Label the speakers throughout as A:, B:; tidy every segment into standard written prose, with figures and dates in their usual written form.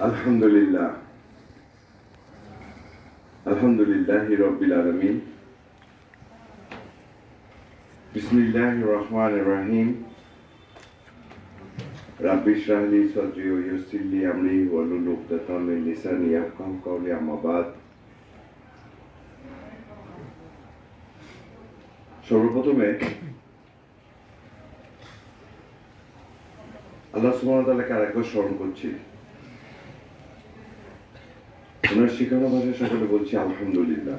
A: আলহামদুলিল্লাহ আলহামদুলিল্লাহি রাব্বিল আলামিন বিসমিল্লাহির রহমানির রহিম রাব্বি ইশরাহ লি সাদরি ওয়া ইয়াসসির লি আমরি ওয়াহলুল উকদাতাম মিন লিসানি ইয়াফকাহু কওলি আম্মা বাদ। সর্বপ্রথমে আল্লাহ সুবহানাহু ওয়া তাআলাকে আরেকবার স্মরণ করছি। ওনার শিখানো ভাষায় সকলে বলছি আলহামদুলিল্লাহ।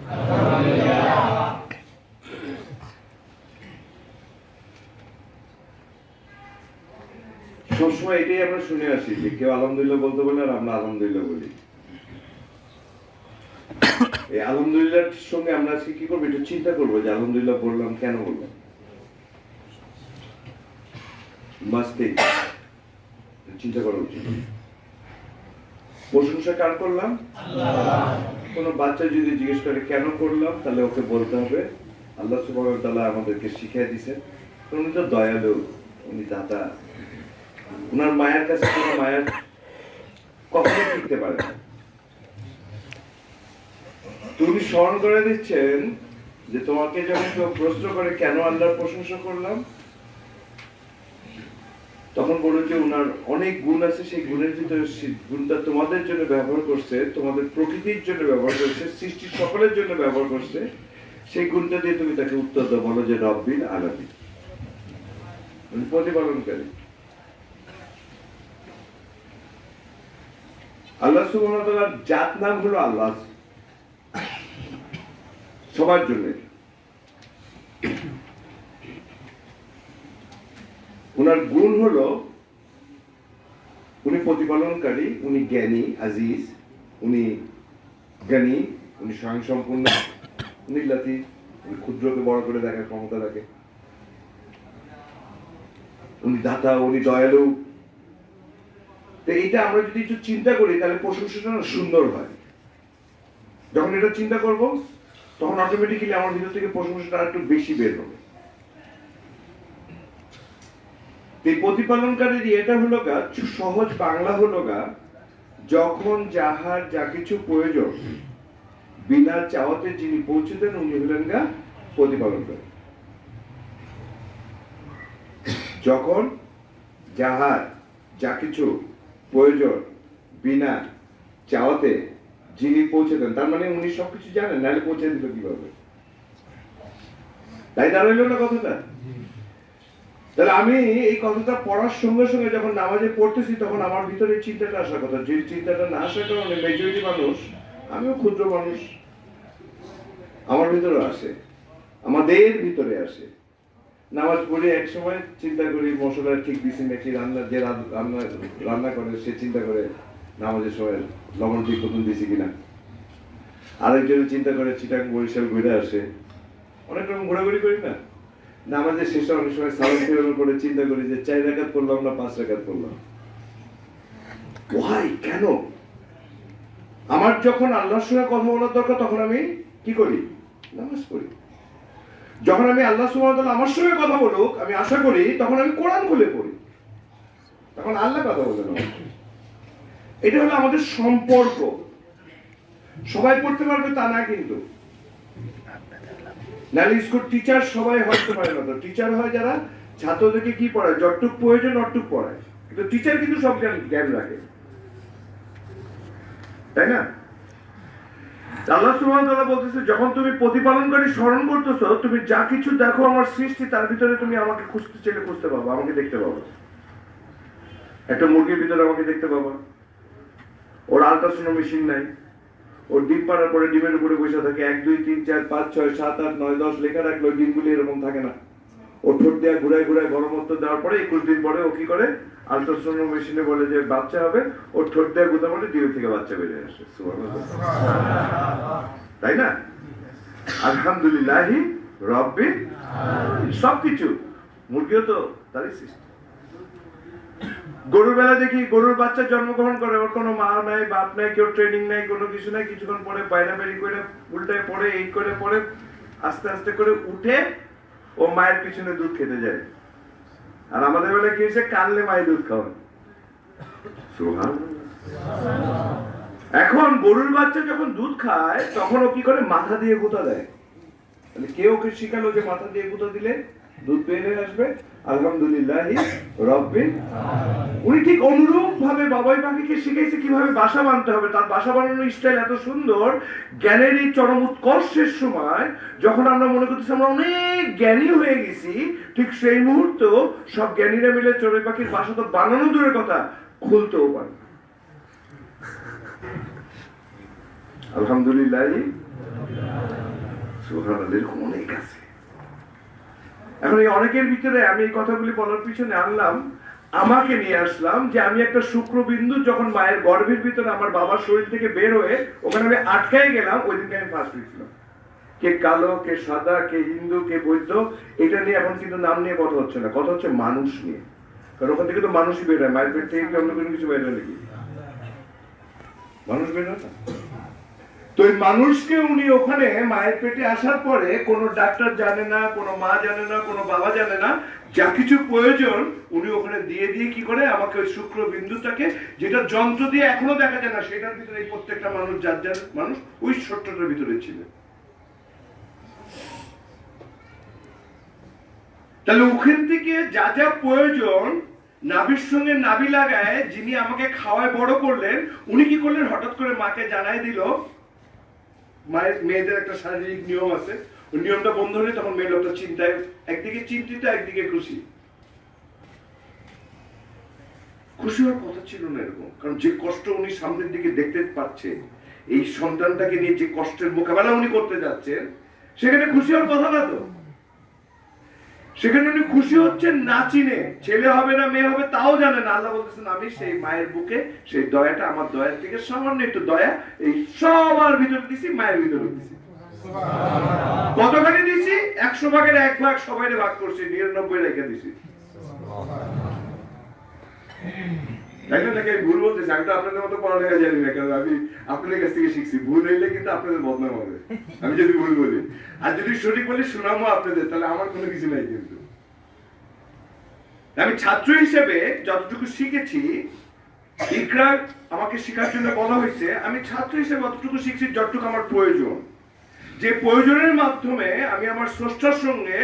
A: সবসময় এটাই আমরা শুনে আসি যে কেউ আলহামদুলিল্লাহ বলতে বলে আর আমরা আলহামদুলিল্লাহ বলি। এই আলহামদুলিল্লাহর সঙ্গে আমরা আজকে কি করবো, একটু চিন্তা করবো যে আলহামদুলিল্লাহ বললাম, কেন বললাম। চিন্তা করা উচিত। প্রশংসা কার করলাম? কোন বাচ্চা যদি জিজ্ঞেস করে কেন করলাম, তাহলে ওকে বলতে হবে আল্লাহ সুবহানাহু ওয়া তাআলা আমাদেরকে শিখিয়ে দিয়েছেন। উনি তো দয়ালু, উনি দাতা, উনার মায়ের কাছে কোনো মায়ের কখনো শিখতে পারে না। তুমি স্মরণ করে দিচ্ছেন যে তোমাকে যখন কেউ প্রশ্ন করে কেন আল্লাহর প্রশংসা করলাম, তখন বলো যে উনার অনেক গুণ আছে, সেই গুণের ভিতরে গুণটা তোমাদের জন্য ব্যবহার করছে, তোমাদের প্রকৃতির জন্য ব্যবহার করছে, সৃষ্টির সকলের জন্য ব্যবহার করছে। সেই গুণটা দিয়ে তুমি তাকে উত্তর দাও, বলো যে রব্বিল আলামিন, প্রতিপালনকারী। আল্লাহ সুবহানাহু ওয়া তাআলার জাত নাম হলো আল্লাহ, সবার জন্য। উনার গুণ হলো উনি প্রতিপালনকারী, উনি জ্ঞানী, আজিজ, উনি জ্ঞানী, উনি স্বয়ংসম্পূর্ণ, উনি লাতিফ, উনি ক্ষুদ্রকে বড় করে দেখার ক্ষমতা রাখে, উনি দাতা, উনি দয়ালু। তো এইটা আমরা যদি একটু চিন্তা করি তাহলে প্রশংসাটা সুন্দর হয়। যখন এটা চিন্তা করব তখন অটোমেটিক্যালি আমার ভিতর থেকে প্রশংসাটা একটু বেশি বের হবে। এই প্রতিপালনকারী এটা হলো গা সহজ বাংলা হলো গা, যখন যাহার যা কিছু প্রয়োজন বিনা চাওয়াতে যিনি পৌঁছে দেন উনি হলেন গা প্রতিপালনকারী। যখন যাহার যা কিছু প্রয়োজন বিনা চাওয়াতে যিনি পৌঁছে দেন, তার মানে উনি সবকিছু জানেন, নাহলে পৌঁছে দিত কিভাবে? তাই দাঁড়াইল না কথাটা? তাহলে আমি এই কথাটা পড়ার সঙ্গে সঙ্গে যখন নামাজে পড়তেছি তখন আমার ভিতরে চিন্তাটা আসার কথা। যে চিন্তাটা না আসার কারণে মেজরিটি মানুষ, আমিও ক্ষুদ্র মানুষ, আমার ভিতরে আসে, আমাদের ভিতরে আসে। নামাজ পড়ে এক সময় চিন্তা করি মশলা ঠিক দিছি নাকি, যে রান্না করে সে চিন্তা করে নামাজের সময় লবণ ঠিক মতন দিছি কিনা। আরেকজনের চিন্তা করে চিটাং বরিশাল ঘুরে আসে, অনেক রকম ঘোরাঘুরি করি না। নামাজের শেষে অনেক সময় সালাম ফিরানোর পরে চিন্তা করি যে 4 রাকাত পড়লাম না 5 রাকাত পড়লাম। ওয়াই, কেন? আমার যখন আল্লাহর সঙ্গে কথা বলার দরকার তখন আমি কি করি? নামাজ পড়ি। যখন আমি আল্লাহ সুবহানাহু ওয়া তাআলা আমার সঙ্গে কথা বলুক আমি আশা করি, তখন আমি কোরআন খুলে পড়ি, তখন আল্লাহ কথা বলেন। এটা হলো আমাদের সম্পর্ক। সবাই পড়তে পারবে তা না, কিন্তু নাহলে স্কুল টিচার সবাই হতে পারে না। তো টিচার হয় যারা ছাত্রদেরকে কি পড়ায়, যতটুক প্রয়োজন অতটুক পড়ায়, কিন্তু টিচার কিন্তু সব জ্ঞান রাখে, তাই না? আল্লাহ সুবহানাহু ওয়া তাআলা বলতেছে যখন তুমি প্রতিপালনকারী স্মরণ করতেছো, তুমি যা কিছু দেখো আমার সৃষ্টি, তার ভিতরে তুমি আমাকে খুঁজতে চাইলে খুঁজতে পাবো, আমাকে দেখতে পাবো। একটা মুরগির ভিতরে আমাকে দেখতে পাবো, ওর আল্ট্রাসাউন্ড মেশিন নাই, ওর ডিম পাড়ার পরে ডিমের উপরে বসে থাকে 1 2 3 4 5 6 7 8 9 10 লেখা রাখলো, ডিমগুলি এরকম থাকে না। ও ঠোঁট দেওয়া ঘুরায় ঘুরায় গরমত্ব দেওয়ার পরে 21 দিন পরে ও কি করে, আল্ট্রাসাউন্ড মেশিনে বলে যে বাচ্চা হবে, ও ঠোঁট দেওয়া গুঁতা পরে ডিম থেকে বাচ্চা বেরিয়ে আসে। তাই না? আলহামদুলিল্লাহি রাব্বিল আলামিন। সবকিছু, মুরগিও তো তারই সৃষ্টি। গরুর বেলা দেখি গরুর বাচ্চা জন্মগ্রহণ করে, ওর কোনো মা নাই, বাপ নাই, কেউ ট্রেনিং নাই, কোনো কিছু নাই। কিছুক্ষণ পরে বাইরাবাড়ি করে উল্টায় পড়ে, এই করে পরে আস্তে আস্তে করে উঠে ও মায়ের পিছনে দুধ খেতে যায়। আর আমাদের বেলা কি হয়েছে, কানলে মায়ের দুধ খাওয়ায়। সুবহানাল্লাহ। এখন গরুর বাচ্চা যখন দুধ খায় তখন ও কি করে, মাথা দিয়ে গুঁতা দেয়। তাহলে কেউ ওকে শিখালো যে মাথা দিয়ে গুঁতা দিলে দুধ বের হয়ে আসবে, আলহামদুলিল্লাহ রব্বিল। উনি ঠিক অনুরূপ ভাবে বাবাই পাখিকে শিখাইছে কিভাবে বাসা বানাতে হবে। তার বাসা বানানোর স্টাইল এত সুন্দর, জ্ঞানের এই চরম উৎকর্ষের সময় যখন আমরা মনে করতেছি আমরা অনেক জ্ঞানী হয়ে গেছি, ঠিক সেই মুহূর্ত সব জ্ঞানীরা মিলে চড়ুই পাখির বাসা তো বানানো দূরের কথা, খুলতেও পারে। আলহামদুলিল্লাহ সুবহানাল্লাহ, এরকম অনেক আছে। এখন এই অনেকের ভিতরে আমি এই কথাগুলি বলার পিছনে আনলাম, আমাকে নিয়ে আসলাম যে আমি একটা শুক্রবিন্দু যখন মায়ের গর্ভের ভিতরে আমার বাবার শরীর থেকে বের হয়ে ওখানে আমি আটকাই গেলাম, ওই দিনকে আমি ফার্স্ট হয়েছিলাম। কে কালো, কে সাদা, কে হিন্দু, কে বৌদ্ধ, এটা নিয়ে এখন কিন্তু নাম নিয়ে কথা হচ্ছে না, কথা হচ্ছে মানুষ নিয়ে। কারণ ওখান থেকে তো মানুষই বের হয়, মায়ের পেট থেকে অন্য কোনো কিছু বের হয় নাকি? মানুষ বের হয় না। তো এই মানুষকে উনি ওখানে মায়ের পেটে আসার পরে কোনো ডাক্তার জানে না, কোনো মা জানে না, কোনো বাবা জানে না, যা কিছু প্রয়োজন উনি ওখানে দিয়ে দিয়ে কি করে আমাকে ওই শুক্র বিন্দুটাকে, যেটা যন্ত্র দিয়ে এখনো দেখা যায় না, সেটার ভিতরে এই প্রত্যেকটা মানুষ যার যার মানুষ ওই ছোট্টটার ভিতরে ছিল। তাহলে ওখান থেকে যা যা প্রয়োজন নাভির সঙ্গে নাভি লাগায় যিনি আমাকে খাওয়ায় বড় করলেন, উনি কি করলেন, হঠাৎ করে মাকে জানাই দিল মায়ের মেয়েদের একটা শারীরিক নিয়ম আছে, ওই নিয়মটা বন্ধ হলে তখন মেয়ে লোকটা চিন্তায়, একদিকে চিন্তিত একদিকে খুশি। খুশি হওয়ার কথা ছিল না এরকম, কারণ যে কষ্ট উনি সামনের দিকে দেখতে পাচ্ছে, এই সন্তানটাকে নিয়ে যে কষ্টের মোকাবেলা উনি করতে যাচ্ছেন, সেখানে খুশি হওয়ার কথা না তো। সেখানে উনি খুশি হচ্ছেন না চিনে, ছেলে হবে না মেয়ে হবে তাও জানে না। আল্লাহ বলতেছেন আমি সেই মায়ের বুকে সেই দয়াটা, আমার দয়ার থেকে সামান্য একটু দয়া এই সবার ভিতরে দিছি, মায়ের ভিতরে দিছি। কতখানি দিছি? 100 ভাগের 1 ভাগ সবাই ভাগ করছি, 99 রেখে দিছি। ভুল বলতেছি, আমি তো আপনাদের মতো পড়ালেখা জানি না, কারণ আমি আপনাদের কাছ থেকে শিখছি। ভুল হইলে কিন্তু আপনাদের বদনাম হবে আমি যদি ভুল বলি, আর যদি সঠিক বলি শোনাবো আপনাদের, তাহলে আমার কোনো কিছু নাই। কিন্তু আমি ছাত্র হিসেবে যতটুকু শিখেছি, ইকরা আমাকে শেখার জন্য বলা হয়েছে, আমি ছাত্র হিসেবে অতটুকু শিখছি যতটুকু আমার প্রয়োজন, যে প্রয়োজনের মাধ্যমে আমি আমার স্রষ্টার সঙ্গে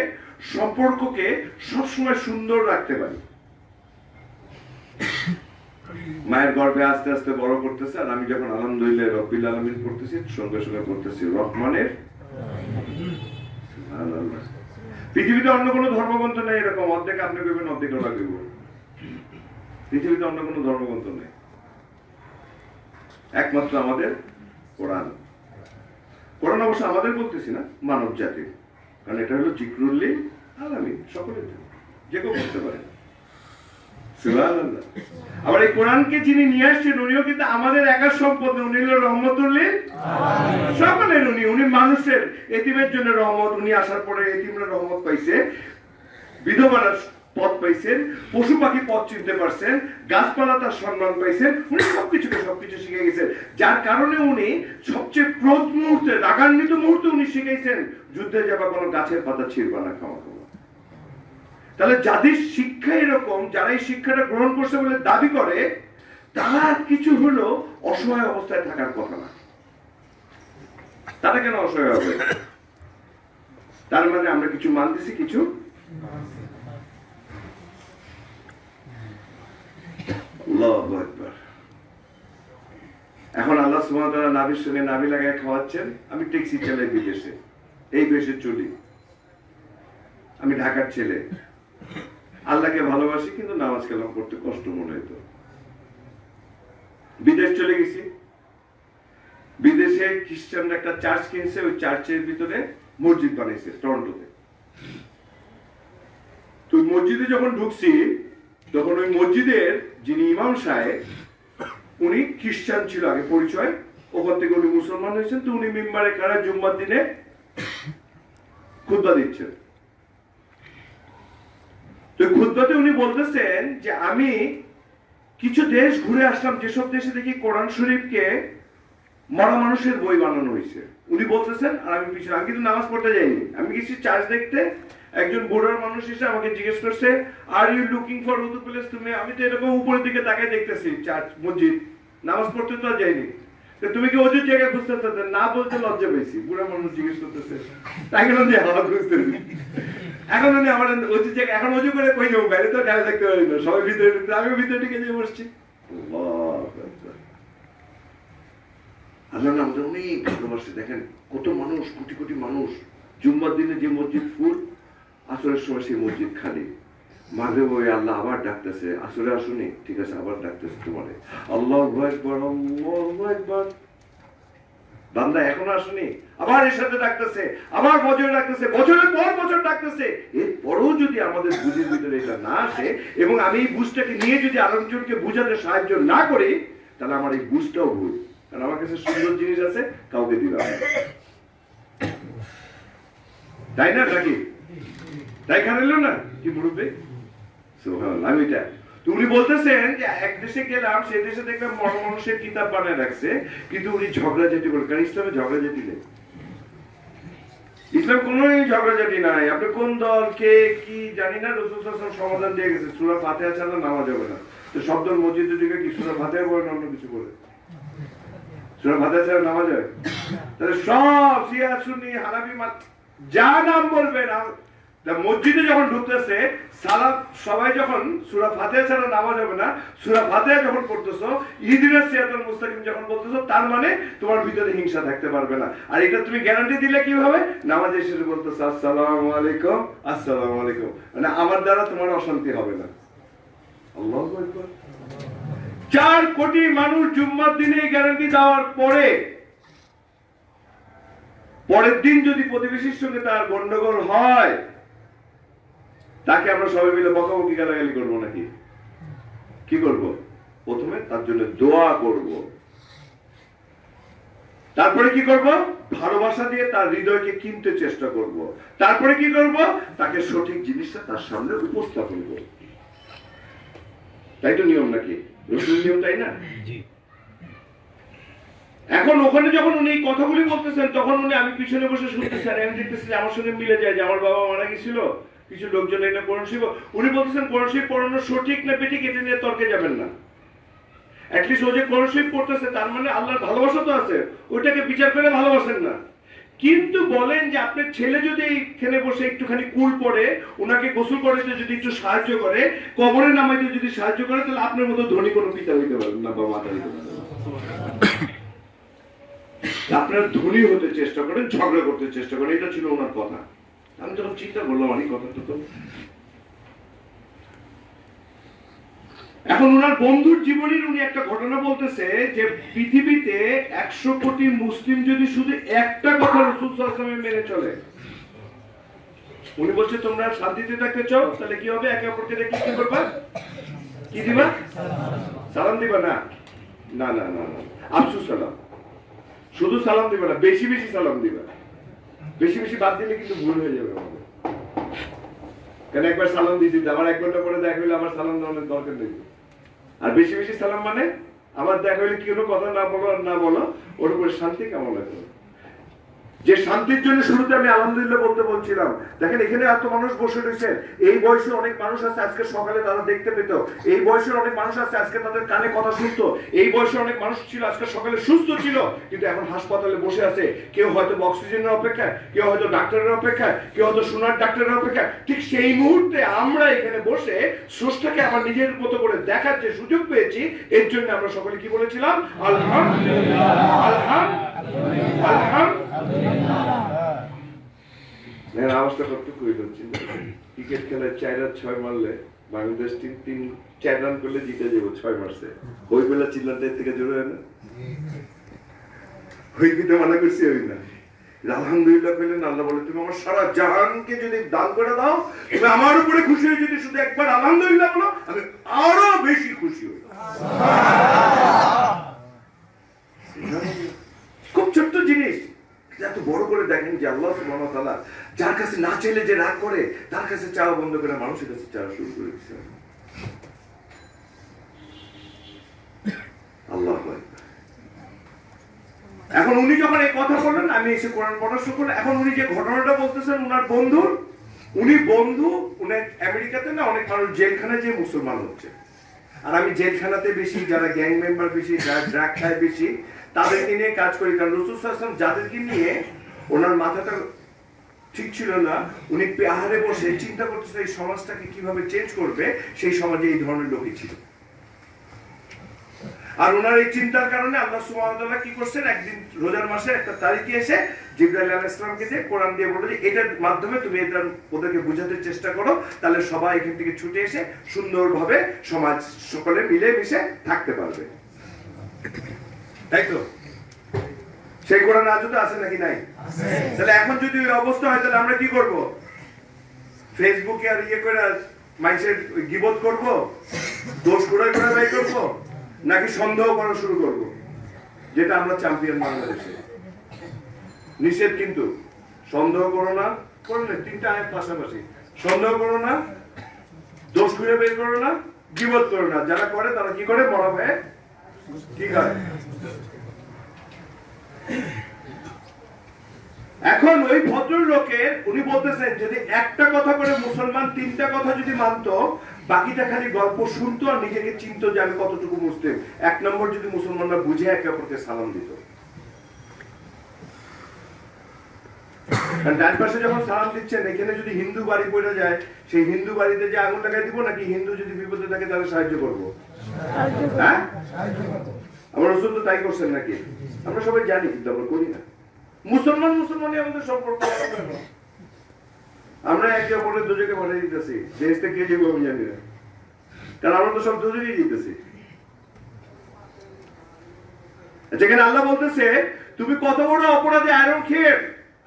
A: সম্পর্ককে সবসময় সুন্দর রাখতে পারি। মায়ের গর্ভে আস্তে আস্তে বড় করতেছে, আর আমি যখন আলহামদুলিল্লাহ রব্বিল আলামিন পড়তেছি, সঙ্গে সঙ্গে পড়তেছি রহমানের। পৃথিবীতে অন্য কোনো ধর্মগ্রন্থ নেই এরকম, অর্ধেক আপনি করবেন অর্ধেক ওরা করব। পৃথিবীতে অন্য কোনো ধর্মগ্রন্থ নেই, একমাত্র আমাদের কোরআন। কোরআন অবশ্য আমাদের বলতেছি না, মানব জাতির, কারণ এটা হলো জিকরুল্লিল আলামিন, সকলের যে কেউ করতে পারে। সুবহানাল্লাহ। আবার এই কোরআনকে যিনি নিয়ে আসছেন উনিও কিন্তু আমাদের একার সম্পদ, উনি হলো রহমতুল্লিল আলামিন, সকলের উনি। উনি মানুষের এতিমের জন্য রহমত, উনি আসার পরে এতিমরা রহমত পাইছে, বিধবারা পথ পাইছেন, পশু পাখি পথ চিনতে পারছেন, গাছপালা তার সম্মান পাইছেন, উনি সবকিছু শিখে গেছেন। যার কারণে উনি সবচেয়ে ক্রোধ মুহূর্তে, রাগান্বিত মুহূর্তে উনি শিখাইছেন যুদ্ধে যাবা কোনো গাছের পাতা ছিঁড়বা না, খাওয়া। তাহলে যাদের শিক্ষা এরকম, যারা এই শিক্ষাটা গ্রহণ করছে বলে দাবি করে, তারা কিছু হলো অসহায় অবস্থায় থাকার কথা না। তারা কেন অসহায় হবে? তার মানে আমরা কিছু মানতেছি, কিছু আল্লাহু আকবার। এখন আল্লাহ সুবহানাহু ওয়া তাআলা নাভির সঙ্গে নাভি লাগায় খাওয়াচ্ছেন। আমি ট্যাক্সি চালাই বিদেশে, এই বেশে চলি, আমি ঢাকার ছেলে, আল্লাহকে ভালোবাসি কিন্তু নামাজ কালাম করতে কষ্ট মনে হতো। বিদেশ চলে গেছি, বিদেশে খ্রিস্টানরা একটা চার্চ কিনছে, ওই চার্চের ভিতরে মসজিদ বানাইছে টরন্টোতে। তো মসজিদে যখন ঢুকছি, তখন ওই মসজিদের যিনি ইমাম সাহেব, উনি খ্রিস্টান ছিল আগে পরিচয়, ওখান থেকে উনি মুসলমান হয়েছেন। তো উনি মিম্বারে কারা জুম্মার দিনে খুতবা দিচ্ছেন। তো খুতবাতে উনি বলতেছেন যে আমি কিছু দেশ ঘুরে আসলাম, যেসব দেশে দেখি কোরআন শরীফকে মরা মানুষের বই বানানো হয়েছে। উনি বলতেছেন, আর আমি পিছনে, আমি কিন্তু নামাজ পড়তে যাইনি, আমি গেছি চার্চ দেখতে। একজন বুড়ার মানুষ এসে আমাকে জিজ্ঞেস করছে, are you looking for উদু place? তুমি, আমি তো এরকম উপরের দিকে তাকাই দেখতেছি চার্চ মসজিদ, নামাজ পড়তে তো আর যাইনি। তুমি কি অজুর জায়গা খুঁজতে? না বলতে লজ্জা পেয়েছি। বুড়া মানুষ জিজ্ঞেস করতেছে, তাই কেন যে আমার খুঁজতেছি। এখন উনি আমার অজুর জায়গা, এখন অজু করে কই যাবো, বাইরে তো গাড়ি থাকতে পারি না, সবাই ভিতরে ঢুকতে, আমি ভিতরে ঢুকে যেয়ে বসছি। আল্লাহ আমাদের অনেক ভালোবাসে। দেখেন কত মানুষ, কোটি কোটি মানুষ। জুম্মার দিনে যে মসজিদ ফুল, আসরের সময় সেই মসজিদ খালি। মাঝে ওই আল্লাহ আবার ডাকতেছে, আসরে আসুনি, ঠিক আছে আবার ডাকতেছে তোমারে, আল্লাহু আকবার আল্লাহু আকবার। বান্দা এখনো আসুনি, আবার এর সাথে ডাকতেছে, আবার বছর ডাকতেছে, বছরের পর বছর ডাকতেছে। এরপরও যদি আমাদের বুঝের ভিতরে এটা না আসে, এবং আমি এই বুঝটাকে নিয়ে যদি আরেকজনকে বুঝাতে সাহায্য না করি, তাহলে আমার এই বুঝটাও ভুল। কারণ আমার কাছে সুন্দর জিনিস আছে, কাউকে দিলাম না, তাই না? নাকি তাই খারাইল না কি মুরব্বী? আমি এটা উনি বলতেছেন যে এক দেশে গেলাম, সেই দেশে দেখলাম মানুষের কিতাব বানায় রাখছে, কিন্তু উনি ঝগড়াঝাটি বলে। কারণ ইসলামে ঝগড়াঝাটি নেই, ইসলাম কোন ঝগড়াঝাটি নাই। আপনি কোন দল, কে কি জানি না, রাসূল সাল্লাল্লাহু আলাইহি ওয়াসাল্লাম সমাধান দিয়ে গেছে, সূরা ফাতিহা ছাড়া নামাজ হবে না। তো শব্দ মসজিদে ঢুকে কি সূরা ফাতিহা পড়ে না অন্য কিছু করে? সূরা ফাতিহা ছাড়া নামাজ হয়? তাহলে সব শিয়া সুন্নি হানাফি যা নাম বলবেন, মসজিদে যখন ঢুকতেছে সালাত, সবাই যখন সূরা ফাতিহা ছাড়া নামাজ হবে না, সূরা ফাতিহা যখন পড়তেছো, ইহদিনাস সিরাতাল মুস্তাকিম যখন বলতেছো, তার মানে তোমার ভিতরে হিংসা থাকতে পারবে না। আর এটা তুমি গ্যারান্টি দিলে কিভাবে? নামাজে এসে বলতেছো আসসালামু আলাইকুম, আসসালামু আলাইকুম, মানে আমার দ্বারা তোমার অশান্তি হবে না। আল্লাহু আকবার। 4 কোটি মানুষ জুম্মার দিনে গ্যারান্টি দেওয়ার পরে, পরের দিন যদি প্রতিবেশীর সঙ্গে তার গন্ডগোল হয়, তাকে আমরা সবাই মিলে বকাবকি গালাগালি করবো নাকি? কি করব? প্রথমে তার জন্য দোয়া করব, তারপরে কি করব? ভালোবাসা দিয়ে তার হৃদয়কে কিনতে চেষ্টা করব, তারপরে কি করব? তাকে সঠিক জিনিসটা তার সামনে উপস্থাপন করব। তাই তো নিয়ম নাকি? নিয়ম, তাই না? এখন ওখানে যখন উনি এই কথাগুলি বলতেছেন, তখন উনি, আমি পিছনে বসে শুনতেছি, আর আমি দেখতেছি আমার সঙ্গে মিলে যায় যে আমার বাবা মারা গেছিল, কিছু লোকজন এটা কোরআন শরীফ, উনি বলতেছেন কোরআন শরীফ পড়ানো সঠিক না বেঠিক এটা নিয়ে তর্কে যাবেন না। অ্যাটলিস্ট ও যে কোরআন শরীফ পড়তেছে, তার মানে আল্লাহর ভালোবাসা তো আছে, ওইটাকে বিচার করে ভালোবাসেন না। কিন্তু বলেন যে আপনার ছেলে যদি এইখানে বসে একটুখানি কুল পড়ে, ওনাকে গোসল করাতে যদি একটু সাহায্য করে, কবরে নামাইতে যদি সাহায্য করে, তাহলে আপনার মতো ধনী কোনো পিতা হইতে পারবেন না বা মাতা হইতে পারবেন না। আপনারা ধনী হতে চেষ্টা করেন, ঝগড়া করতে চেষ্টা করেন, এটা ছিল ওনার কথা। আমি যখন চিন্তা করলাম, অনেক কথাটা তো এখন ওনার বন্ধুর জীবনের উনি একটা ঘটনা বলতেছে যে পৃথিবীতে 100 কোটি মুসলিম যদি শুধু একটা কথা রাসূল সাল্লাল্লাহু আলাইহি ওয়াসাল্লাম মেনে চলে, উনি বলছে তোমরা শান্তিতে থাকতে চাও, তাহলে কি হবে? একে অপরকে দেখে কি করবা? কি দিবা? সালাম দিবা? না না না না না, আফসুস সালাম। শুধু সালাম দিবা না, বেশি বেশি সালাম দিবা। বেশি বেশি বাদ দিলে কিন্তু ভুল হয়ে যাবে আমাদের। কারণ একবার সালাম দিয়েছি, আবার 1 ঘন্টা পরে দেখা হইলে আবার সালাম দেওয়ার দরকার নেই। আর বেশি বেশি সালাম মানে আবার দেখা হইলে কি কোনো কথা না বলো আর না বলো, ওর উপরে শান্তি কামনা করো। যে শান্তির জন্য শুরুতে আমি আলহামদুলিল্লাহ বলতে বলছিলাম। দেখেন এখানে এত মানুষ বসে রয়েছে, এই বয়সে অনেক মানুষ আছে আজকে সকালে তারা দেখতে পেত, এই বয়সের অনেক মানুষ আছে আজকে তাদের কানে কথা শুনতো, এই বয়সে অনেক মানুষ ছিল আজকে সকালে সুস্থ ছিল, কিন্তু এখন হাসপাতালে বসে আছে। কেউ হয়তো অক্সিজেনের অপেক্ষায়, কেউ হয়তো ডাক্তারের অপেক্ষায়, কেউ হয়তো সোনার ডাক্তারের অপেক্ষায়। ঠিক সেই মুহূর্তে আমরা এখানে বসে স্রষ্টাকে আমার নিজের মতো করে দেখার যে সুযোগ পেয়েছি, এর জন্য আমরা সকলে কি বলেছিলাম? আলহামদুলিল্লাহ, আলহামদুলিল্লাহ, আলহামদুলিল্লাহ। আওয়াজটা কতটুকু হচ্ছে? ক্রিকেট খেলায় 4 রান 6 মারলে বাংলাদেশ টিম 3-4 রান করলে জিতে যাবো, 6 মারছে। ওই বেলা চিল্লাটা থেকে জোরে হয় না? ওই কিন্তু মানা করছি ওই না। আলহামদুলিল্লাহ কইলেন, আল্লাহ বলে তুমি আমার সারা জাহানকে যদি দান করে দাও, তুমি আমার উপরে খুশি হয়ে যদি শুধু একবার আলহামদুলিল্লাহ বলো, আমি আরো বেশি খুশি হই। খুব ছোট্ট জিনিস, এত বড় করে দেখেন যে আল্লাহ সুবহানাহু ওয়া তাআলা যার কাছে না চাইলে যে রাগ করে, তার কাছে চাওয়া বন্ধ করে মানুষের কাছে চাওয়া শুরু করে দিয়েছে। আল্লাহু আকবার। এখন উনি যখন এই কথা বললেন, আমি এসে কোরআন পড়া শুরু করলাম। এখন উনি যে ঘটনাটা বলতেছেন ওনার বন্ধুর, উনি আমেরিকাতে না অনেক মানুষ জেলখানায় যে মুসলমান হচ্ছে, আর আমি জেলখানাতে বেশি, যারা গ্যাং মেম্বার বেশি, যারা ড্রাগ খায় বেশি, তাদেরকে নিয়ে কাজ করি। কারণ রাসূল সাল্লাল্লাহু আলাইহি ওয়াসাল্লাম যাদেরকে নিয়ে ওনার মাথাটা ঠিক ছিল না, উনি পাহাড়ে বসে চিন্তা করতেছে এই সমাজটাকে কিভাবে চেঞ্জ করবে, সেই সমাজে এই ধরনের লোকই ছিল। আর ওনার এই চিন্তার কারণে আল্লাহ সুবহানাহু ওয়া তাআলা কি করছেন, একদিন রোজার মাসে একটা তারিখে এসে জিবরাইল আলাইহিস সালামকে দিয়ে কোরআন দিয়ে বলল যে এটার মাধ্যমে তুমি এটা ওদেরকে বোঝাতে চেষ্টা করো, তাহলে সবাই এখান থেকে ছুটে এসে সুন্দরভাবে সমাজ সকলে মিলে মিশে থাকতে পারবে। তাই তো? সেই কোরআন আজও তো আছে নাকি নাই? তাহলে এখন যদি ওই অবস্থা হয় তাহলে আমরা কি করব? ফেসবুকে আর করে মানুষের গীবত করব, দোষ করে বাই করব, নাকি সন্দেহ করা শুরু করব? যেটা আমরা চ্যাম্পিয়ন বাংলাদেশে। নিষেধ কিন্তু, সন্দেহ করো না, করলে তিনটা আয়াত পাশাপাশি, সন্দেহ করো না, দোষ খুঁজে বের করো না, গীবত করো না। যারা করে তারা কি করে? বড় ভাই কি করে? এখন ওই ভদ্রলোকের উনি বলতেছেন যদি একটা কথা করে মুসলমান তিনটা কথা যদি মানতো, বাকিটা খালি গল্প শুনতো আর নিজেকে চিনতো যে আমি কতটুকু মুসলিম। এক নম্বর যদি মুসলমানরা বুঝে একে অপরকে সালাম দিত। ডান পাশে যখন সালাম দিচ্ছেন, এখানে যদি হিন্দু বাড়ি পড়ে যায়, সেই হিন্দু বাড়িতে যে আগুন লাগাই দিব, নাকি হিন্দু যদি বিপদে থাকে তাহলে সাহায্য করবো? হ্যাঁ, আমার রাসূল তো তাই করছেন নাকি? আমরা সবাই জানি, কিন্তু আমরা করি না। মুসলমানই আমাদের সম্পর্ক। আমরা একে অপরের দুজনকে বলে দিতেছি, দেশ থেকে কে যাবো আমি জানি না, কারণ আমরা তো সব দুজনেই দিতেছি। যেখানে আল্লাহ বলতেছে তুমি কত বড় অপরাধে আয়রন খেয়ে,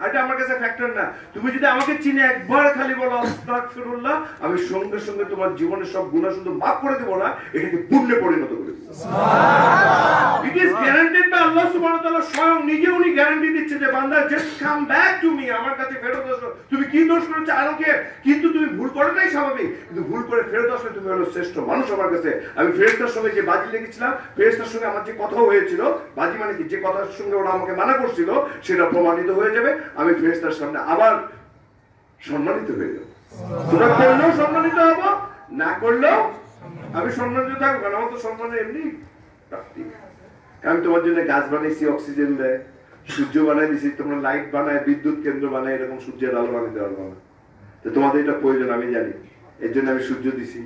A: এটা আমার কাছে ফ্যাক্টর না। তুমি যদি আমাকে চিনে একবার খালি বলো আস্তাগফিরুল্লাহ, আমি সঙ্গে সঙ্গে তোমার জীবনের সব গুনাহ শুধু মাফ করে দেব না, এটাকে পুণ্যে পরিণত করে দেব। সুবহানাল্লাহ। ইট ইজ গ্যারান্টেড বাই আল্লাহ সুবহানাহু ওয়া তাআলা। স্বয়ং নিজে উনি গ্যারান্টি দিচ্ছে যে বান্দা just come back to me, আমার কাছে ফেরত আসো। তুমি কি দোষ করেছো আলোকে, কিন্তু তুমি ভুল করো নাই স্বাভাবিক, কিন্তু ভুল করে ফেরত আসলে তুমি হলো শ্রেষ্ঠ মানুষ আমার কাছে। আমি ফেরেশতার সঙ্গে যে বাজি লেগেছিলাম, ফেরেশতার সঙ্গে আমার যে কথা হয়েছিল, বাজি মানে কি, যে কথার সঙ্গে ওরা আমাকে মানা করছিল, সেটা প্রমাণিত হয়ে যাবে। আমি ফেরেশতার সামনে আবার সম্মানিত হয়ে যাব। তোমরা করলেও সম্মানিত হব, না করলেও আমি সম্মানিত থাকবো। কারণ আমার তো সম্মানের এমনি প্রাপ্তি। আমি তোমার জন্য গাছ বানাইছি, অক্সিজেন দেয়, সূর্য বানাই দিছি, তোমরা লাইট বানায়, বিদ্যুৎ কেন্দ্র বানায়, এরকম সূর্যের আলো বানাতে পারবো না। তো তোমাদের এটা প্রয়োজন আমি জানি, এর জন্য আমি সূর্য দিছি,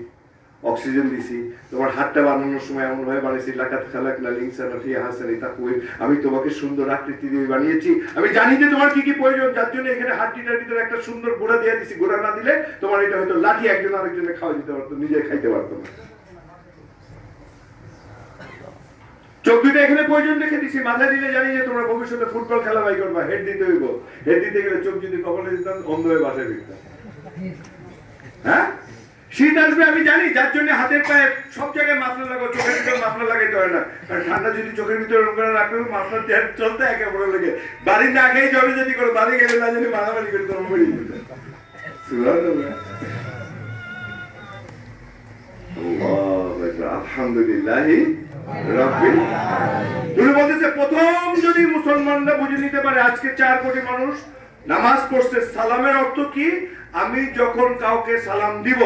A: অক্সিজেন দিছি। তোমার হাতটা বানানোর সময় এমন ভাবে বানিয়েছি, লাকাত খালাকনাল ইনসানা ফি আহসানি তাকওয়িম, আমি তোমাকে সুন্দর আকৃতি দিয়ে বানিয়েছি। আমি জানি যে তোমার কি কি প্রয়োজন, যার জন্য এখানে হাড্ডিটার ভিতরে একটা সুন্দর গোড়া দিয়ে দিছি। গোড়া না দিলে তোমার এটা হয়তো লাঠি একজন আরেকজনে খাওয়া দিতে পারতো, নিজে খাইতে পারতো না। চোখ দুটো এখানে প্রয়োজন রেখে দিছি, মাথা দিলে জানি যে তোমরা ভবিষ্যতে ফুটবল খেলা বাই করবা, হেড দিতে হইব। হেড দিতে গেলে চোখ যদি কপালে দিতাম, অন্ধ হয়ে বাসায় ফিরতাম। হ্যাঁ, শীত আসবে আমি জানি, যার জন্য হাতের পায়ে সব জায়গায় মাফলার লাগাও, চোখের ভিতরে মাফলার লাগাইতে হয় না। কারণ ঠান্ডা যদি চোখের ভিতরে করে রাখবে, মাফলার দিয়ে চলতে একে অপরের লেগে। বাড়ি না খেয়ে জবে যদি করো, বাড়ি গেলে না জানি মারামারি করে তোমার মরে যেতে। আলহামদুলিল্লাহ রাব্বিল আলামিন। তুমি বলতেছে প্রথম যদি মুসলমানরা বুঝে নিতে পারে, আজকে 4 কোটি মানুষ নামাজ পড়ছে, সালামের অর্থ কি? আমি যখন কাউকে সালাম দিব,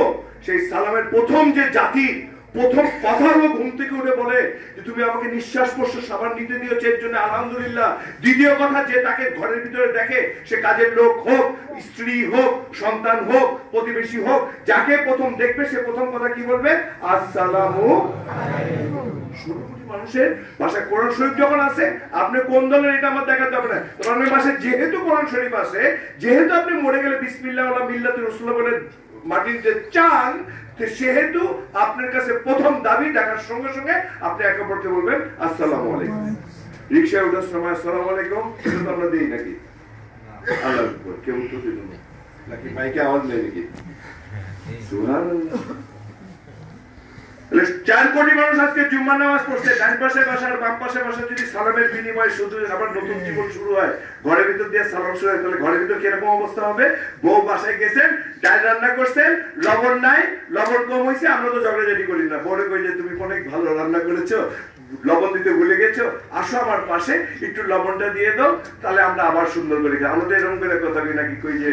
A: সেই সালামের প্রথম যে জাতি, প্রথম কথা হলো ঘুম থেকে উঠে বলে যে তুমি আমাকে নিঃশ্বাস প্রশ্বাস সাবান নিতে দিয়েছো, এর জন্য আলহামদুলিল্লাহ। দ্বিতীয় কথা, যে তাকে ঘরের ভিতরে দেখে, সে কাজের লোক হোক, স্ত্রী হোক, সন্তান হোক, প্রতিবেশী হোক, যাকে প্রথম দেখবে সে প্রথম কথা কি বলবে? আসসালামু আলাইকুম। মানুষের ভাষায় কোরআন শরীফ যখন আছে, আপনি কোন দলের এটা আমার দেখাতে হবে না। আপনার ভাষায় যেহেতু কোরআন শরীফ আছে, যেহেতু আপনি মরে গেলে বিসমিল্লাহ ওয়ালা মিল্লাতে রাসূলুল্লাহ বলে মাটিতে চান, সেহেতু আপনার কাছে প্রথম দাবি ডাকার সঙ্গে সঙ্গে আপনি একে অপরকে বলবেন আসসালামু আলাইকুম। রিকশায় ওঠার সময় আসসালামু আলাইকুম কিন্তু আমরা দেই নাকি? আল্লাহু আকবার, কেউ উত্তর দিল না, নাকি মাইকে আওয়াজ নেই নাকি? সুবহানাল্লাহ। 4 কোটি মানুষ আজকে জুম্মার নামাজ পড়ছে, ডান পাশে বসা আর বাম পাশে বসা যদি সালামের বিনিময়ে শুধু আবার নতুন জীবন শুরু হয়, ঘরের ভিতর দিয়ে সালাম শুরু হয়, তাহলে ঘরের ভিতর কিরকম অবস্থা হবে? বউ বাসায় গেছেন, ডাল রান্না করছেন, লবণ নাই, লবণ কম হয়েছে, আমরা তো ঝগড়াঝাটি করি না, বউরে কই যে তুমি অনেক ভালো রান্না করেছো, লবণ দিতে ভুলে গেছো, আসো আমার পাশে একটু লবণটা দিয়ে দাও, তাহলে আমরা আবার সুন্দর করে খাই। আমরা তো এরকম করে কথা কই নাকি, কই যে